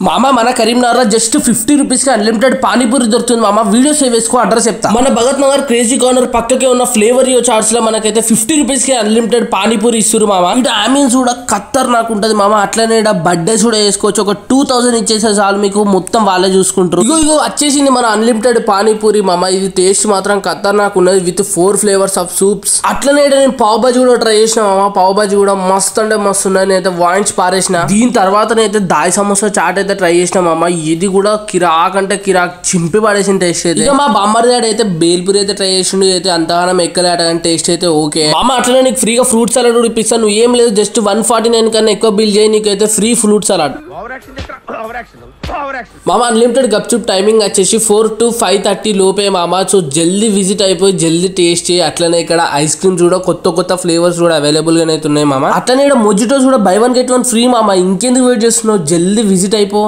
మామ మన Karimnagar just 50 rupees కి అన్లిమిటెడ్ పానీపూరి దొరుకుతుంది మామ. వీడియో సేవ్ చేసుకో, అడ్రస్ చెప్తా. మన భగత్ నగర్ క్రేజీ కార్నర్ పక్కకే ఉన్న ఫ్లేవర్ యో చాట్స్ లో మనకైతే 50 రూపీస్ కి అన్లిమిటెడ్ పానీపూరి ఇస్తారు మామ. ఇటు ఆమెన్స్ కూడా ఖత్తర్ నాకు ఉంటది మామ. అట్లనే బర్త్డేస్ కూడా చేసుకోవచ్చు. ఒక 2000 ఇచ్చేసే చాలు, మీకు మొత్తం వాళ్ళే చూసుకుంటారు. ఇగో వచ్చేసింది మన అన్లిమిటెడ్ పానీపూరి మామ. ఇది టేస్ట్ మాత్రం ఖత్తర్ నాకు ఉన్నది, విత్ 4 ఫ్లేవర్స్ ఆఫ్ సూప్స్. అట్లనే నేను పావ్ బాజీ కూడా ట్రై చేసిన మామ. పావ్ బాజీ కూడా మస్తు అంటే మస్తు ఉన్నాయి. నేనైతే వాయించి పారేసిన. దీని తర్వాత నేనైతే దాయి సమోసా చాట్ అయితే ట్రై చేసిన మామ. ఇది కూడా కిరాక్ అంటే కిరాక్, చింపి పడేసిన టేస్ట్ అయితే. ఇక మా బామ్మర్ది అయితే బేల్పూరి అయితే ట్రై చేసిండు. అయితే అంతగానం ఎక్కలేట కానీ టేస్ట్ అయితే ఓకే మామ. అట్లనే నీకు ఫ్రీగా ఫ్రూట్ సలాడ్ కూడా ఇప్పిస్తాను. నువ్వు ఏం లేదు, జస్ట్ 149 కన్నా ఎక్కువ బిల్ చేయి, నీకైతే ఫ్రీ ఫ్రూట్ సలాడ్ మామ. అన్లిమిటెడ్ గప్చుప్ టైమింగ్ వచ్చేసి 4 to 5:30 లోపే మామ. సో జల్దీ విజిట్ అయిపోయి జల్దీ టేస్ట్ చేయి. అట్లనే ఇక్కడ ఐస్ క్రీమ్స్ కూడా కొత్త ఫ్లేవర్స్ కూడా అవైలబుల్ గానే ఉన్నాయి మామ. అట్లనే ఇక్కడ మొజిటోస్ కూడా బై 1 get 1 ఫ్రీ మామ. ఇంకెందుకు వెయిట్ చేస్తున్నావు, జల్దీ విజిట్ అయిపో.